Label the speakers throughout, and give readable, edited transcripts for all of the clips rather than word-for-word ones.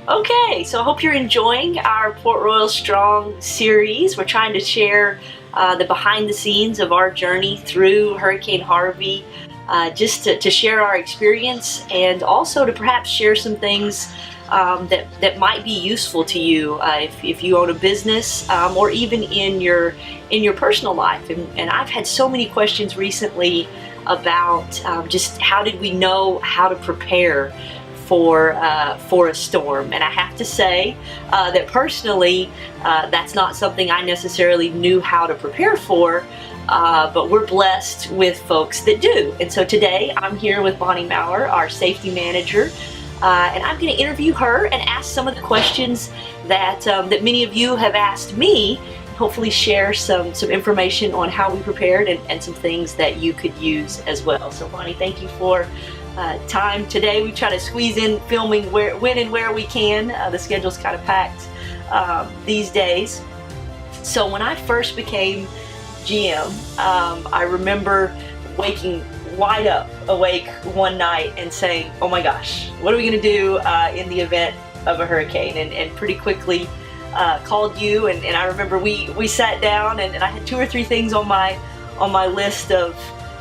Speaker 1: Okay, so I hope you're enjoying our Port Royal Strong series. We're trying to share the behind the scenes of our journey through Hurricane Harvey, just to share our experience and also to perhaps share some things that might be useful to you if you own a business or even in your personal life. And I've had so many questions recently about just how did we know how to prepare for a storm. And I have to say that personally that's not something I necessarily knew how to prepare for, but we're blessed with folks that do. And so today I'm here with Bonnie Maurer, our safety manager, and I'm going to interview her and ask some of the questions that many of you have asked me, hopefully share some information on how we prepared and some things that you could use as well. So Bonnie, thank you for time today. We try to squeeze in filming when and where we can. The schedule's kind of packed these days. So when I first became GM, I remember waking wide awake one night and saying, oh my gosh, what are we going to do in the event of a hurricane? And pretty quickly called you, and I remember we sat down and I had 2 or 3 things on my list of,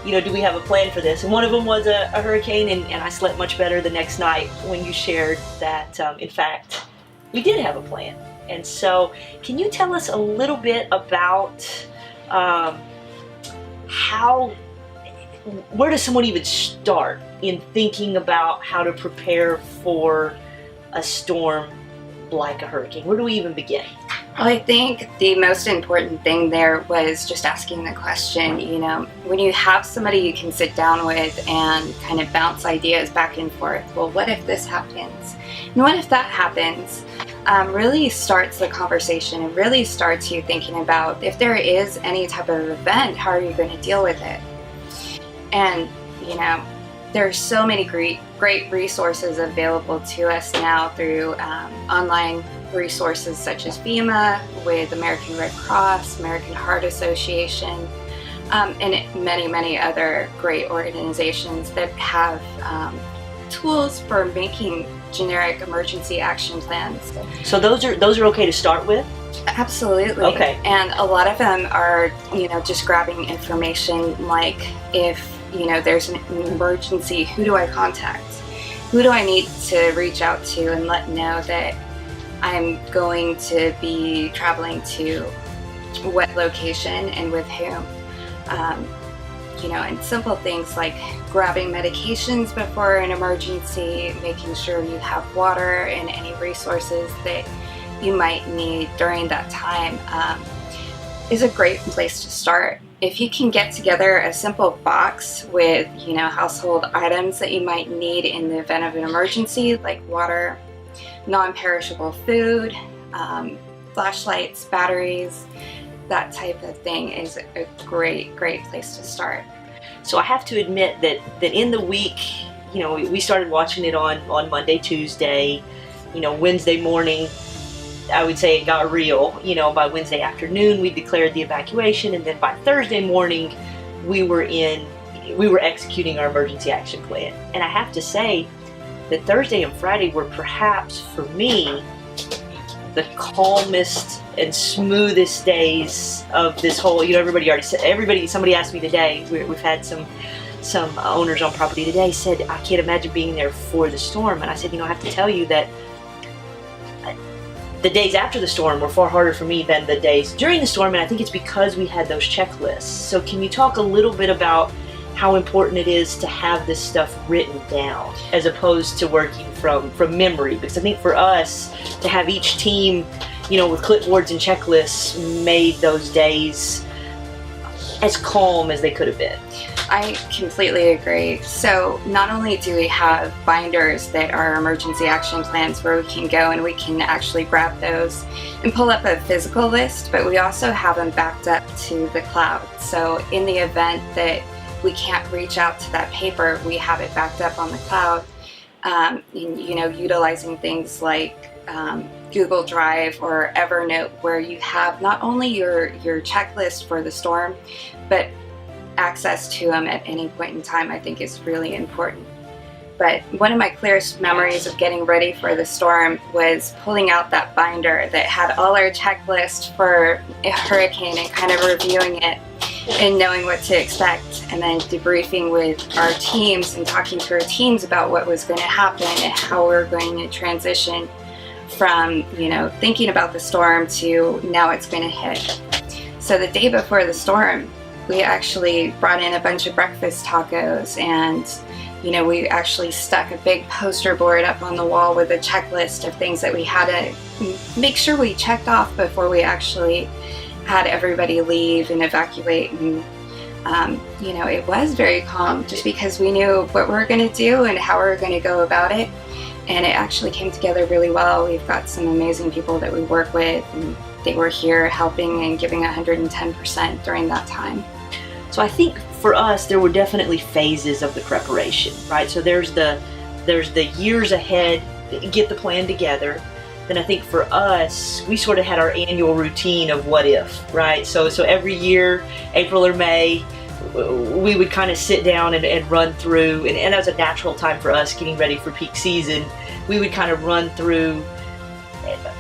Speaker 1: do we have a plan for this? And one of them was a hurricane, and I slept much better the next night when you shared that, in fact, we did have a plan. And so, can you tell us a little bit about where does someone even start in thinking about how to prepare for a storm like a hurricane? Where do we even begin?
Speaker 2: Well, I think the most important thing there was just asking the question, when you have somebody you can sit down with and kind of bounce ideas back and forth, well, what if this happens? And what if that happens? Really starts the conversation and really starts you thinking about if there is any type of event, how are you going to deal with it? And, there's so many great resources available to us now through online resources such as FEMA, with American Red Cross, American Heart Association, and many other great organizations that have tools for making generic emergency action plans.
Speaker 1: So those are okay to start with?
Speaker 2: Absolutely.
Speaker 1: Okay.
Speaker 2: And a lot of them are, just grabbing information like if, there's an emergency, who do I contact? Who do I need to reach out to and let know that I'm going to be traveling to what location and with whom? And simple things like grabbing medications before an emergency, making sure you have water and any resources that you might need during that time is a great place to start. If you can get together a simple box with, household items that you might need in the event of an emergency, like water, non-perishable food, flashlights, batteries, that type of thing is a great place to start.
Speaker 1: So I have to admit that in the week, we started watching it on Monday, Tuesday, Wednesday morning, I would say it got real. By Wednesday afternoon we declared the evacuation, and then by Thursday morning we were executing our emergency action plan. And I have to say that Thursday and Friday were perhaps for me the calmest and smoothest days of this whole, somebody asked me today, we've had some owners on property today said, I can't imagine being there for the storm. And I said, I have to tell you that the days after the storm were far harder for me than the days during the storm, and I think it's because we had those checklists. So can you talk a little bit about how important it is to have this stuff written down as opposed to working from memory? Because I think for us to have each team, with clipboards and checklists made those days as calm as they could have been.
Speaker 2: I completely agree. So not only do we have binders that are emergency action plans where we can go and we can actually grab those and pull up a physical list, but we also have them backed up to the cloud. So in the event that we can't reach out to that paper, we have it backed up on the cloud, utilizing things like Google Drive or Evernote, where you have not only your checklist for the storm, but access to them at any point in time, I think is really important. but one of my clearest memories of getting ready for the storm was pulling out that binder that had all our checklists for a hurricane and kind of reviewing it and knowing what to expect, and then debriefing with our teams and talking to our teams about what was going to happen and how we're going to transition from, thinking about the storm to now it's going to hit. So the day before the storm, we actually brought in a bunch of breakfast tacos, and we actually stuck a big poster board up on the wall with a checklist of things that we had to make sure we checked off before we actually had everybody leave and evacuate. And it was very calm just because we knew what we were going to do and how we were going to go about it, and it actually came together really well. We've got some amazing people that we work with, and they were here helping and giving 110% during that time.
Speaker 1: So I think for us, there were definitely phases of the preparation, right? So there's the years ahead, get the plan together. Then I think for us, we sort of had our annual routine of what if, right? So every year, April or May, we would kind of sit down and run through, and that was a natural time for us getting ready for peak season. We would kind of run through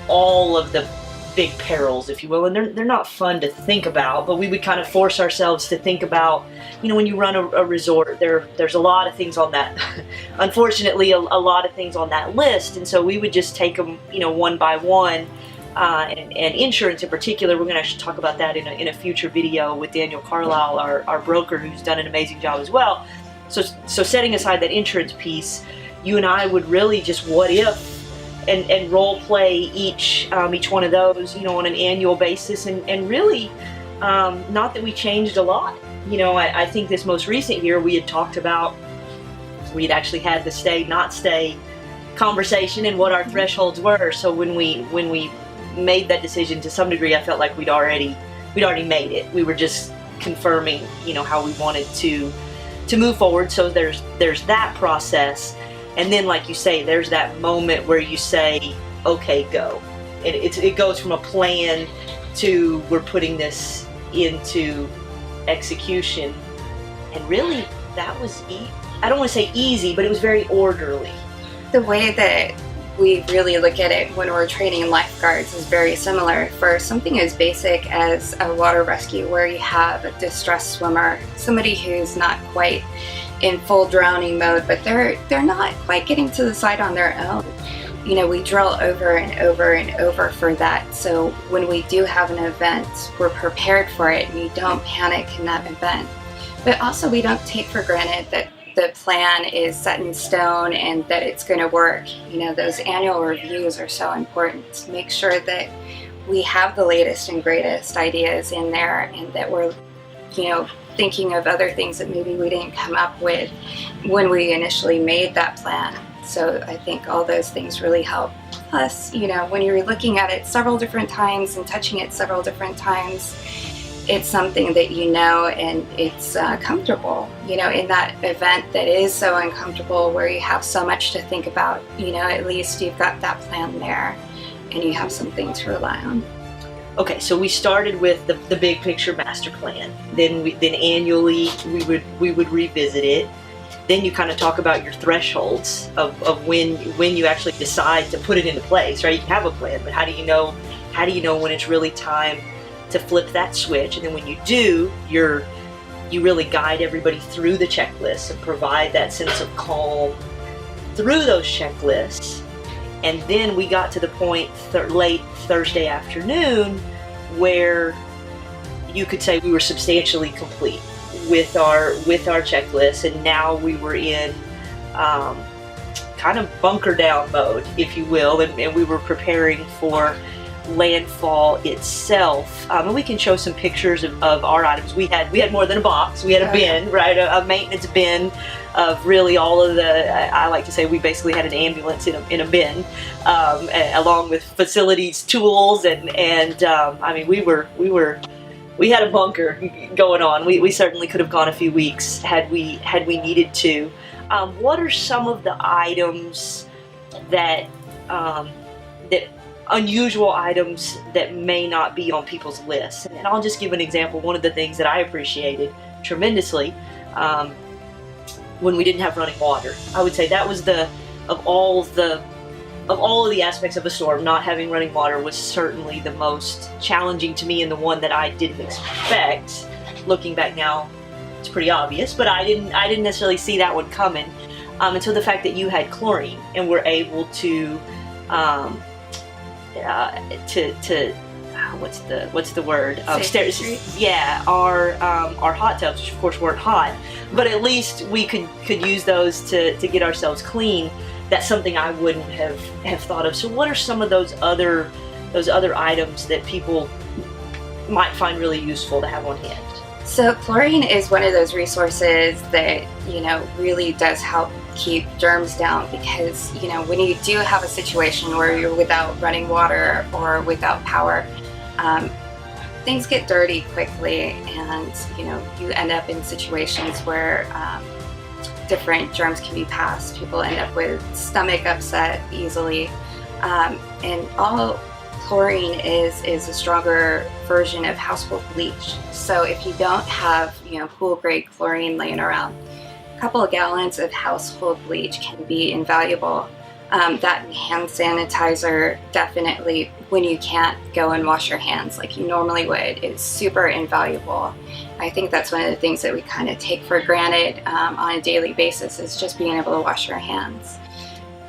Speaker 1: all of the big perils, if you will, and they're not fun to think about, but we would kind of force ourselves to think about, when you run a resort, there's a lot of things on that, unfortunately, a lot of things on that list, and so we would just take them, one by one, and insurance in particular. We're going to actually talk about that in a future video with Daniel Carlisle, our broker, who's done an amazing job as well. So setting aside that insurance piece, you and I would really just what if and role play each one of those, on an annual basis, and really, not that we changed a lot. I think this most recent year we had talked about, we'd actually had the stay, not stay conversation and what our thresholds were. So when we made that decision, to some degree, I felt like we'd already made it. We were just confirming, how we wanted to move forward. So there's that process. And then, like you say, there's that moment where you say, okay, go. And it goes from a plan to we're putting this into execution. And really, that was, I don't want to say easy, but it was very orderly.
Speaker 2: The way that we really look at it when we're training lifeguards is very similar. For something as basic as a water rescue, where you have a distressed swimmer, somebody who's not quite in full drowning mode, but they're not quite getting to the side on their own. We drill over and over and over for that. So when we do have an event, we're prepared for it, and you don't panic in that event. But also, we don't take for granted that the plan is set in stone and that it's going to work. Those annual reviews are so important to make sure that we have the latest and greatest ideas in there, and that we're, thinking of other things that maybe we didn't come up with when we initially made that plan. So I think all those things really help. Plus, when you're looking at it several different times and touching it several different times, it's something that and it's comfortable, in that event that is so uncomfortable, where you have so much to think about, at least you've got that plan there and you have something to rely on.
Speaker 1: Okay, so we started with the big picture master plan. Then annually we would revisit it. Then you kind of talk about your thresholds of when you actually decide to put it into place, right? You can have a plan, but how do you know when it's really time to flip that switch? And then when you do, you really guide everybody through the checklist and provide that sense of calm through those checklists. And then we got to the point late Thursday afternoon where you could say we were substantially complete with our checklist, and now we were in kind of bunker down mode, if you will, and we were preparing for landfall itself. And we can show some pictures of our items. We had more than a box. We had a bin, right? A maintenance bin of really all of I like to say we basically had an ambulance in a bin, along with facilities, tools, and I mean we had a bunker going on. We certainly could have gone a few weeks had we needed to. What are some of the items that unusual items that may not be on people's lists? And I'll just give an example. One of the things that I appreciated tremendously when we didn't have running water. I would say that was of all of the aspects of a storm, not having running water was certainly the most challenging to me, and the one that I didn't expect. Looking back now, it's pretty obvious, but I didn't necessarily see that one coming. And so the fact that you had chlorine and were able to what's the word? Yeah, our hot tubs, which of course weren't hot, but at least we could use those to get ourselves clean. That's something I wouldn't have thought of. So what are some of those other items that people might find really useful to have on hand?
Speaker 2: So chlorine is one of those resources that, really does help keep germs down, because, when you do have a situation where you're without running water or without power, things get dirty quickly, and, you end up in situations where different germs can be passed. People end up with stomach upset easily, and all chlorine is a stronger version of household bleach. So if you don't have pool grade chlorine laying around, a couple of gallons of household bleach can be invaluable. That hand sanitizer, definitely, when you can't go and wash your hands like you normally would, is super invaluable. I think that's one of the things that we kind of take for granted on a daily basis, is just being able to wash your hands.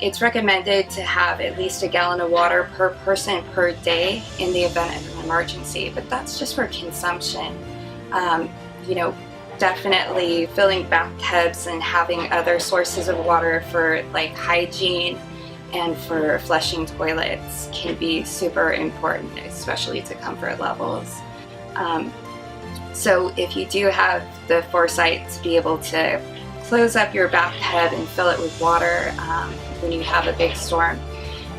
Speaker 2: It's recommended to have at least a gallon of water per person per day in the event of an emergency, but that's just for consumption. Definitely filling bathtubs and having other sources of water for like hygiene and for flushing toilets can be super important, especially to comfort levels. So if you do have the foresight to be able to close up your bathtub and fill it with water when you have a big storm,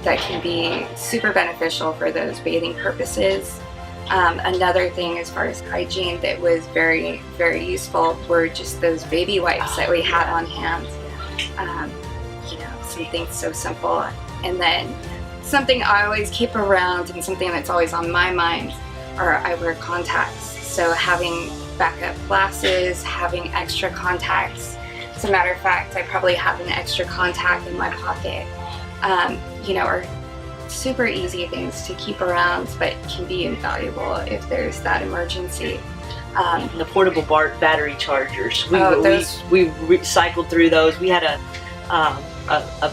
Speaker 2: that can be super beneficial for those bathing purposes. Another thing as far as hygiene that was very, very useful were just those baby wipes that we had on hand. Something so simple. And then something I always keep around, and something that's always on my mind, are I wear contacts. So having backup glasses, having extra contacts. As a matter of fact, I probably have an extra contact in my pocket. Are super easy things to keep around, but can be invaluable if there's that emergency.
Speaker 1: The portable battery chargers. We recycled through those. We had a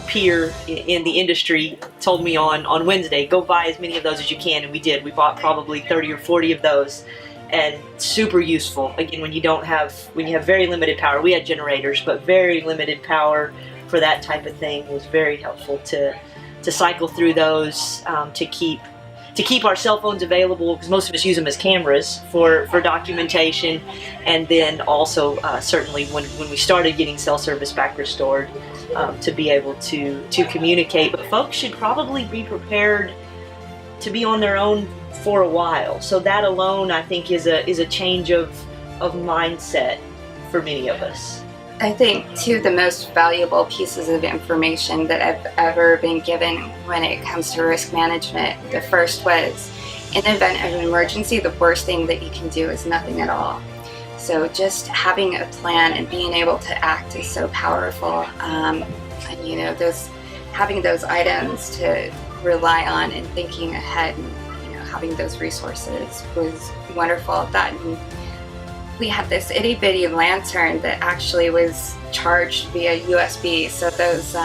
Speaker 1: peer in the industry told me on Wednesday, go buy as many of those as you can, and we did. We bought probably 30 or 40 of those, and super useful. Again, when you have very limited power. We had generators, but very limited power for that type of thing was very helpful to cycle through those, to keep our cell phones available, because most of us use them as cameras for documentation, and then also certainly when we started getting cell service back restored, to be able to communicate. But folks should probably be prepared to be on their own for a while. So that alone, I think, is a change of mindset for many of us.
Speaker 2: I think two of the most valuable pieces of information that I've ever been given when it comes to risk management. The first was, in the event of an emergency, the worst thing that you can do is nothing at all. So just having a plan and being able to act is so powerful. Having those items to rely on and thinking ahead, and having those resources was wonderful. We had this itty bitty lantern that actually was charged via USB. So those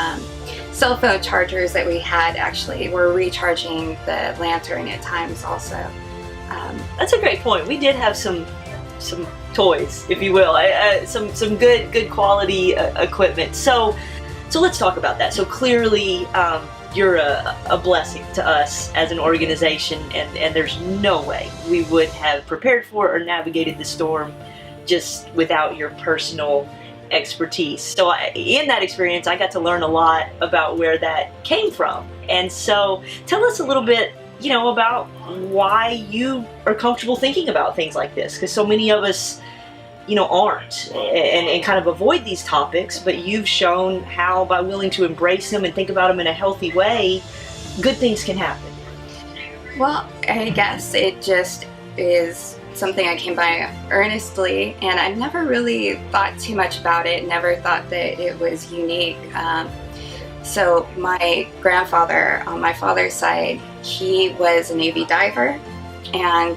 Speaker 2: cell phone chargers that we had actually were recharging the lantern at times also.
Speaker 1: That's a great point. We did have some toys, if you will, some good quality equipment. So let's talk about that. So clearly, you're a blessing to us as an organization, and there's no way we would have prepared for or navigated the storm just without your personal expertise. So in that experience, I got to learn a lot about where that came from. And so tell us a little bit, about why you are comfortable thinking about things like this, because so many of us aren't, and kind of avoid these topics, but you've shown how, by willing to embrace them and think about them in a healthy way, good things can happen.
Speaker 2: Well, I guess it just is something I came by earnestly, and I never really thought too much about it, never thought that it was unique. So my grandfather on my father's side, he was a Navy diver, and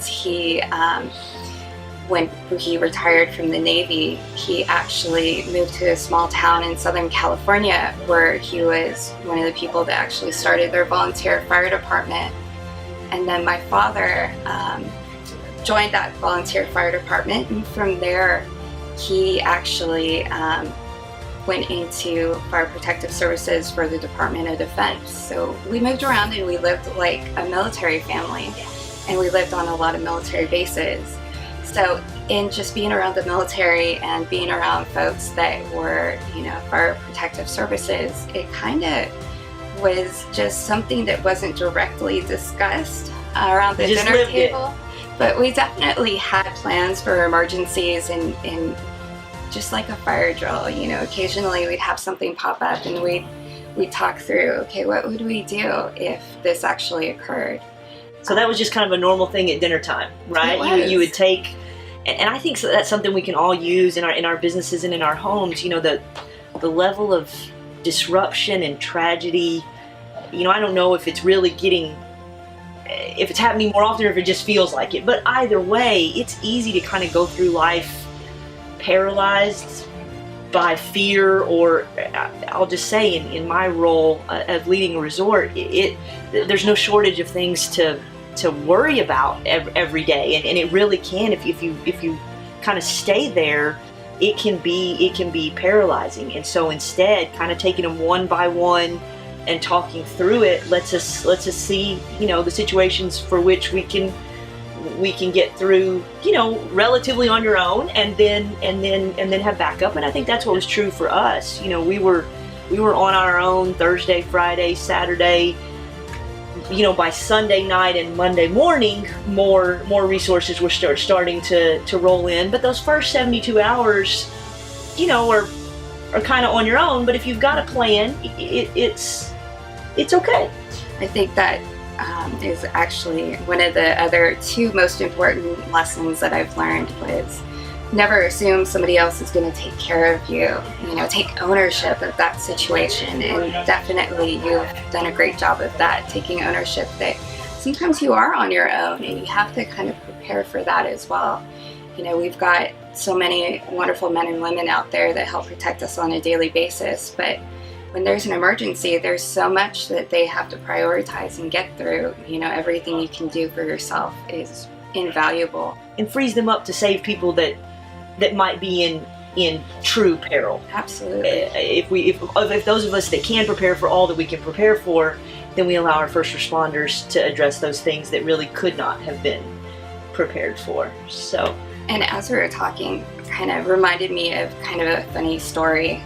Speaker 2: when he retired from the Navy, he actually moved to a small town in Southern California where he was one of the people that actually started their volunteer fire department. And then my father joined that volunteer fire department, and from there he actually went into Fire Protective Services for the Department of Defense. So we moved around and we lived like a military family, and we lived on a lot of military bases. So in just being around the military and being around folks that were, Fire Protective Services, it kind of was just something that wasn't directly discussed around the dinner table. But we definitely had plans for emergencies, and just like a fire drill, occasionally we'd have something pop up and we'd talk through, okay, what would we do if this actually occurred?
Speaker 1: So that was just kind of a normal thing at dinner time, right? You would take, and I think that's something we can all use in our businesses and in our homes. The level of disruption and tragedy. I don't know if it's really if it's happening more often or if it just feels like it. But either way, it's easy to kind of go through life paralyzed by fear, or I'll just say in my role of leading a resort, there's no shortage of things to worry about every day, and it really can, if you kind of stay there, it can be paralyzing. And so instead, kind of taking them one by one and talking through it lets us see the situations for which we can get through relatively on your own, and then have backup. And I think that's what was true for us. We were on our own Thursday, Friday, Saturday. By Sunday night and Monday morning, more resources were starting to roll in. But those first 72 hours, are kind of on your own. But if you've got a plan, it's okay.
Speaker 2: I think that is actually one of the other two most important lessons that I've learned was never assume somebody else is going to take care of you. Take ownership of that situation, and definitely you've done a great job of that, taking ownership that sometimes you are on your own, and you have to kind of prepare for that as well. We've got so many wonderful men and women out there that help protect us on a daily basis, but when there's an emergency, there's so much that they have to prioritize and get through. Everything you can do for yourself is invaluable.
Speaker 1: And frees them up to save people that might be in true peril.
Speaker 2: Absolutely.
Speaker 1: If those of us that can prepare for all that we can prepare for, then we allow our first responders to address those things that really could not have been prepared for. So.
Speaker 2: And as we were talking, kind of reminded me of kind of a funny story.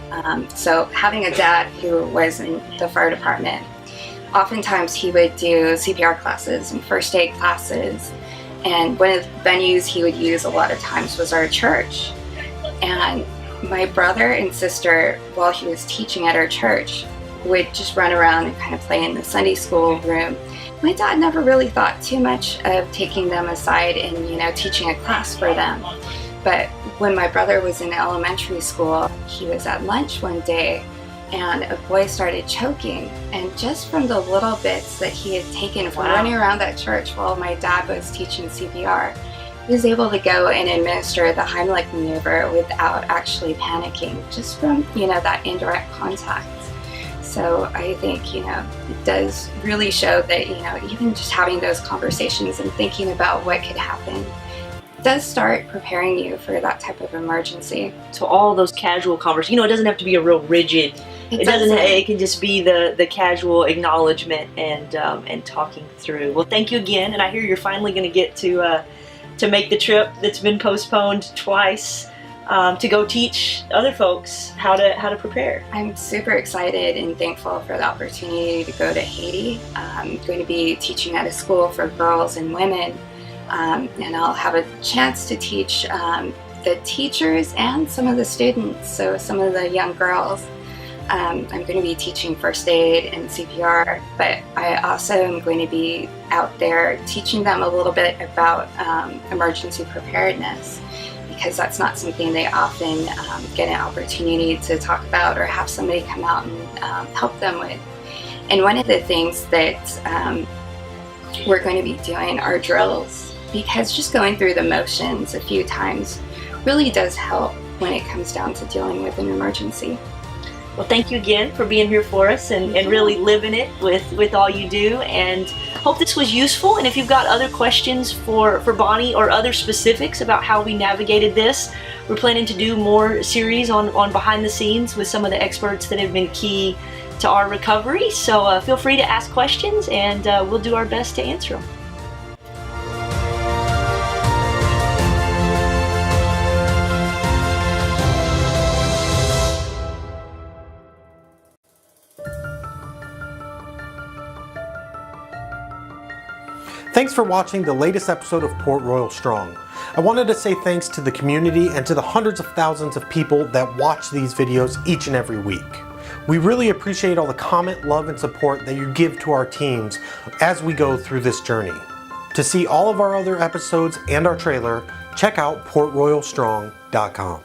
Speaker 2: So having a dad who was in the fire department, oftentimes he would do CPR classes and first aid classes. And one of the venues he would use a lot of times was our church. And my brother and sister, while he was teaching at our church, would just run around and kind of play in the Sunday school room. My dad never really thought too much of taking them aside and, teaching a class for them. But when my brother was in elementary school, he was at lunch one day and a boy started choking. And just from the little bits that he had taken from running around that church while my dad was teaching CPR, he was able to go and administer the Heimlich maneuver without actually panicking, just from, that indirect contact. So I think, it does really show that, even just having those conversations and thinking about what could happen does start preparing you for that type of emergency.
Speaker 1: So all those casual conversations, it doesn't have to be a real rigid, it can just be the casual acknowledgement and talking through. Well, thank you again. And I hear you're finally going to get to make the trip that's been postponed twice. To go teach other folks how to prepare.
Speaker 2: I'm super excited and thankful for the opportunity to go to Haiti. I'm going to be teaching at a school for girls and women, and I'll have a chance to teach the teachers and some of the students, so some of the young girls. I'm going to be teaching first aid and CPR, but I also am going to be out there teaching them a little bit about emergency preparedness, because that's not something they often get an opportunity to talk about or have somebody come out and help them with. And one of the things that we're going to be doing are drills, because just going through the motions a few times really does help when it comes down to dealing with an emergency.
Speaker 1: Well, thank you again for being here for us and really living it with all you do, and hope this was useful. And if you've got other questions for Bonnie or other specifics about how we navigated this, we're planning to do more series on behind the scenes with some of the experts that have been key to our recovery. So feel free to ask questions, and we'll do our best to answer them.
Speaker 3: Thanks for watching the latest episode of Port Royal Strong. I wanted to say thanks to the community and to the hundreds of thousands of people that watch these videos each and every week. We really appreciate all the comment, love, and support that you give to our teams as we go through this journey. To see all of our other episodes and our trailer, check out portroyalstrong.com.